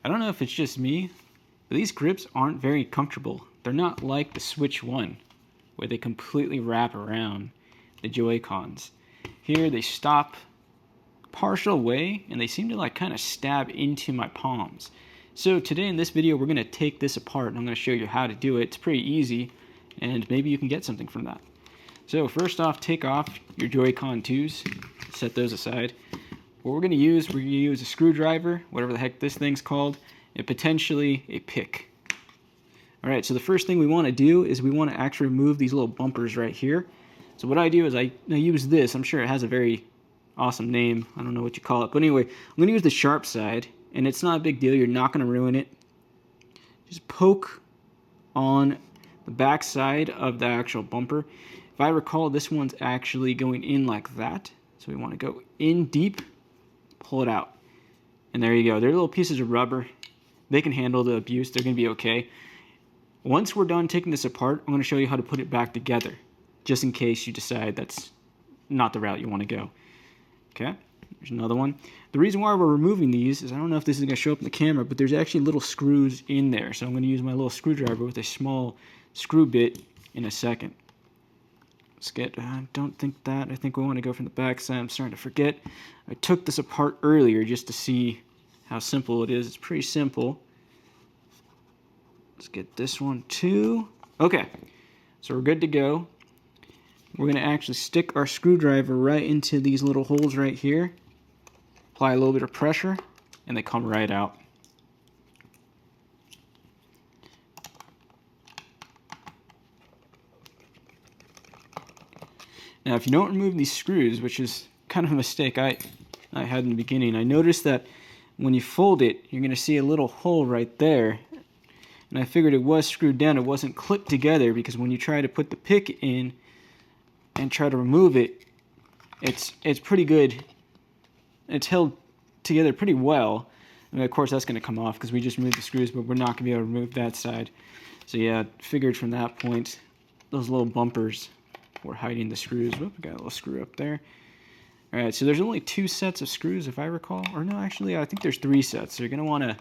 I don't know if it's just me, but these grips aren't very comfortable. They're not like the Switch 1, where they completely wrap around the Joy-Cons. Here they stop partial way, and they seem to like kind of stab into my palms. So today in this video, we're going to take this apart, and I'm going to show you how to do it. It's pretty easy, and maybe you can get something from that. So first off, take off your Joy-Con 2s, set those aside. What we're going to use a screwdriver, whatever the heck this thing's called, and potentially a pick. Alright, so the first thing we want to do is we want to actually remove these little bumpers right here. So what I do is I use this. I'm sure it has a very awesome name. I don't know what you call it. But anyway, I'm going to use the sharp side, and it's not a big deal. You're not going to ruin it. Just poke on the back side of the actual bumper. If I recall, this one's actually going in like that. So we want to go in deep, pull it out. And there you go. They're little pieces of rubber. They can handle the abuse. They're going to be okay. Once we're done taking this apart, I'm going to show you how to put it back together, just in case you decide that's not the route you want to go. Okay, there's another one. The reason why we're removing these is I don't know if this is going to show up in the camera, but there's actually little screws in there. So I'm going to use my little screwdriver with a small screw bit in a second. Let's get, I don't think that. I think we want to go from the back side. I'm starting to forget. I took this apart earlier just to see how simple it is. It's pretty simple. Let's get this one too. Okay, so we're good to go. We're going to actually stick our screwdriver right into these little holes right here. Apply a little bit of pressure, and they come right out. Now, if you don't remove these screws, which is kind of a mistake I had in the beginning, I noticed that when you fold it, you're going to see a little hole right there. And I figured it was screwed down. It wasn't clipped together, because when you try to put the pick in and try to remove it, it's pretty good. It's held together pretty well. I mean, of course, that's going to come off because we just removed the screws, but we're not going to be able to remove that side. So yeah, figured from that point, those little bumpers were hiding the screws. Whoop, got a little screw up there. All right, so there's only 2 sets of screws, if I recall. Or no, actually, I think there's 3 sets. So you're going to want to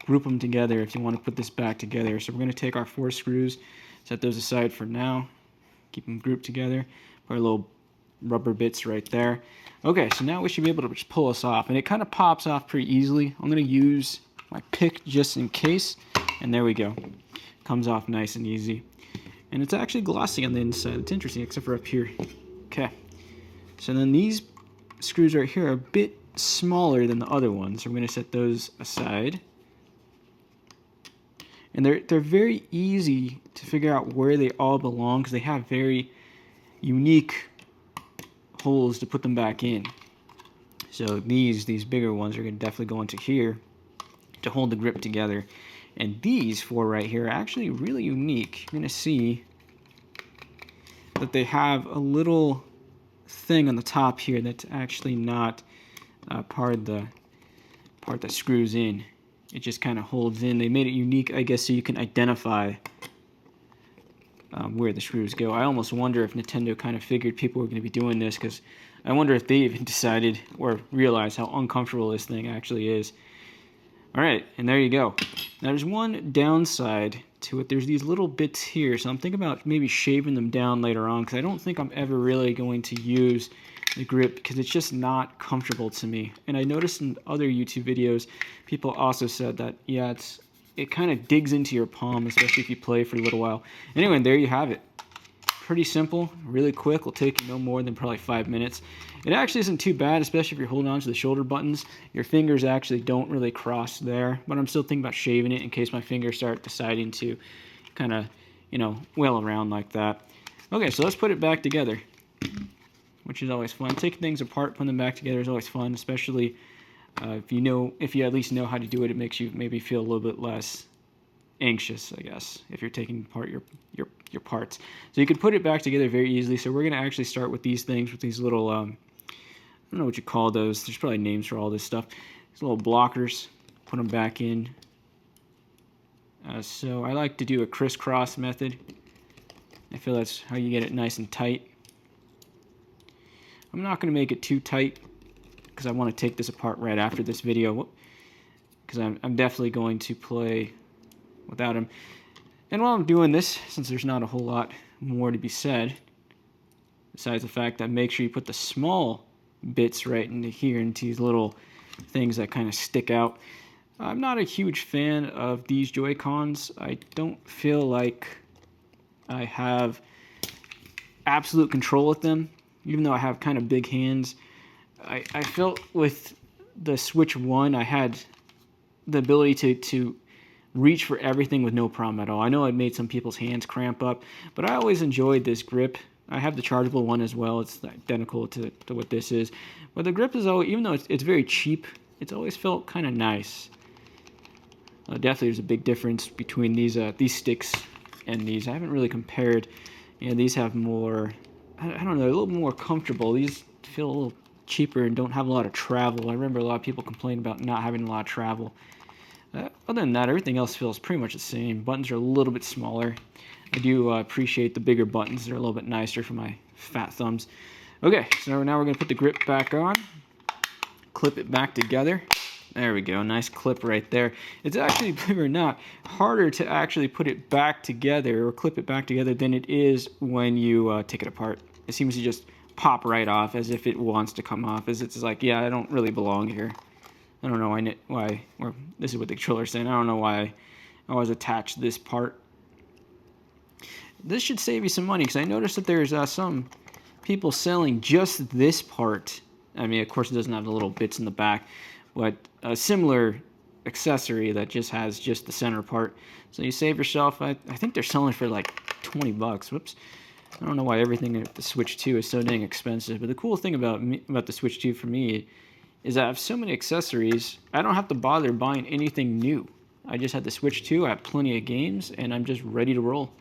group them together if you want to put this back together. So we're going to take our 4 screws, set those aside for now, keep them grouped together. Our little rubber bits right there. Okay, so now we should be able to just pull this off, and it kind of pops off pretty easily. I'm going to use my pick just in case, and there we go. Comes off nice and easy. And it's actually glossy on the inside. It's interesting, except for up here. Okay, so then these screws right here are a bit smaller than the other ones, so we're going to set those aside. And they're very easy to figure out where they all belong, because they have very unique holes to put them back in. So these bigger ones are going to definitely go into here to hold the grip together. And these 4 right here are actually really unique. You're going to see that they have a little thing on the top here that's actually not part that screws in. It just kind of holds in. They made it unique, I guess, so you can identify where the screws go. I almost wonder if Nintendo kind of figured people were going to be doing this, because I wonder if they even decided or realized how uncomfortable this thing actually is. Alright, and there you go. Now there's one downside to it. There's these little bits here, so I'm thinking about maybe shaving them down later on, because I don't think I'm ever really going to use the grip, because it's just not comfortable to me. And I noticed in other YouTube videos, people also said that, yeah, it kind of digs into your palm, especially if you play for a little while. Anyway, there you have it. Pretty simple, really quick. Will take you no more than probably 5 minutes. It actually isn't too bad, especially if you're holding on to the shoulder buttons. Your fingers actually don't really cross there, but I'm still thinking about shaving it in case my fingers start deciding to kind of, whale around like that. Okay, so let's put it back together, which is always fun. Taking things apart, putting them back together is always fun, especially if you at least know how to do it. It makes you maybe feel a little bit less anxious, I guess, if you're taking apart your parts. So you can put it back together very easily. So we're going to actually start with these things, with these little, I don't know what you call those. There's probably names for all this stuff. These little blockers. Put them back in. So I like to do a crisscross method. I feel that's how you get it nice and tight. I'm not going to make it too tight, because I want to take this apart right after this video. because I'm definitely going to play without him. And while I'm doing this, since there's not a whole lot more to be said, besides the fact that make sure you put the small bits right into here, into these little things that kind of stick out. I'm not a huge fan of these Joy-Cons. I don't feel like I have absolute control with them, even though I have kind of big hands. I felt with the Switch 1, I had the ability to reach for everything with no problem at all. I know it made some people's hands cramp up, but I always enjoyed this grip. I have the chargeable one as well. It's identical to what this is. But the grip is always, even though it's very cheap, it's always felt kind of nice. Definitely there's a big difference between these sticks and these. I haven't really compared. These have more, I don't know, they're a little more comfortable. These feel a little cheaper and don't have a lot of travel. I remember a lot of people complain about not having a lot of travel. Other than that, everything else feels pretty much the same. Buttons are a little bit smaller. I do appreciate the bigger buttons. They're a little bit nicer for my fat thumbs. Okay, so now we're going to put the grip back on. Clip it back together. There we go, nice clip right there. It's actually, believe it or not, harder to actually put it back together or clip it back together than it is when you take it apart. It seems to just pop right off as if it wants to come off, as it's like, yeah, I don't really belong here. I don't know why, or this is what the controller's saying, I don't know why I always attach this part. This should save you some money, because I noticed that there's some people selling just this part. I mean, of course it doesn't have the little bits in the back, but a similar accessory that just has just the center part. So you save yourself, I think they're selling for like 20 bucks. Whoops. I don't know why everything at the Switch 2 is so dang expensive, but the cool thing about the Switch 2 for me is that I have so many accessories, I don't have to bother buying anything new. I just had the Switch 2, I have plenty of games, and I'm just ready to roll.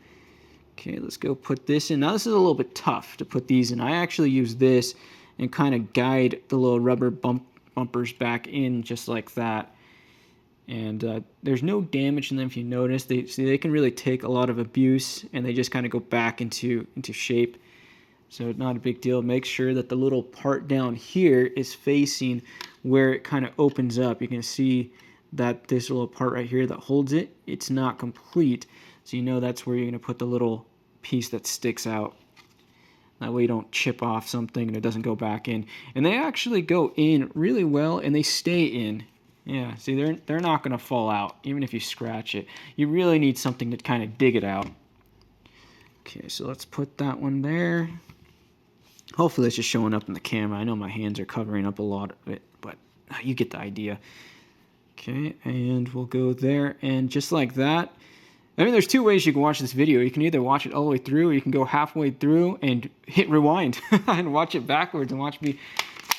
Okay, let's go put this in. Now this is a little bit tough to put these in. I actually use this and kind of guide the little rubber bumpers back in just like that. And there's no damage in them if you notice. They can really take a lot of abuse and they just kind of go back into shape. So not a big deal. Make sure that the little part down here is facing where it kind of opens up. You can see that this little part right here that holds it, it's not complete. So you know that's where you're going to put the little piece that sticks out. That way you don't chip off something and it doesn't go back in. And they actually go in really well and they stay in. Yeah, see, they're not going to fall out even if you scratch it. You really need something to kind of dig it out. Okay, so let's put that one there. Hopefully it's just showing up in the camera. I know my hands are covering up a lot of it, but you get the idea. Okay, and we'll go there, and just like that. I mean, there's two ways you can watch this video. You can either watch it all the way through, or you can go halfway through and hit rewind and watch it backwards and watch me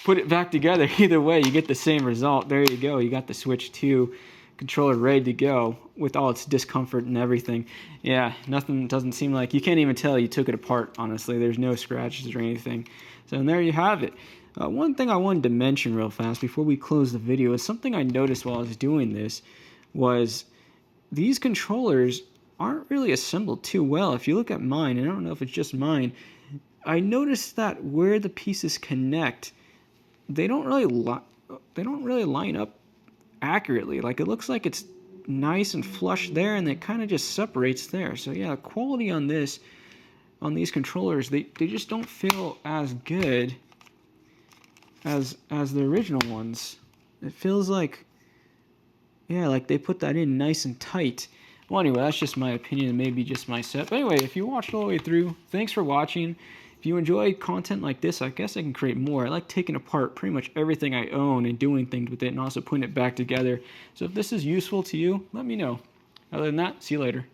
put it back together. Either way, you get the same result. There you go. You got the Switch 2 controller ready to go with all its discomfort and everything. Yeah, nothing doesn't seem like, you can't even tell you took it apart, honestly. There's no scratches or anything. So and there you have it. One thing I wanted to mention real fast before we close the video is something I noticed while I was doing this was these controllers aren't really assembled too well. If you look at mine, and I don't know if it's just mine, I noticed that where the pieces connect, they don't really line up accurately. Like, it looks like it's nice and flush there, and it kind of just separates there. So yeah, quality on these controllers, they just don't feel as good as the original ones. It feels like, yeah, like they put that in nice and tight. Well, anyway, that's just my opinion and maybe just my set. But anyway, if you watched all the way through, thanks for watching. If you enjoy content like this, I guess I can create more. I like taking apart pretty much everything I own and doing things with it and also putting it back together. So if this is useful to you, let me know. Other than that, see you later.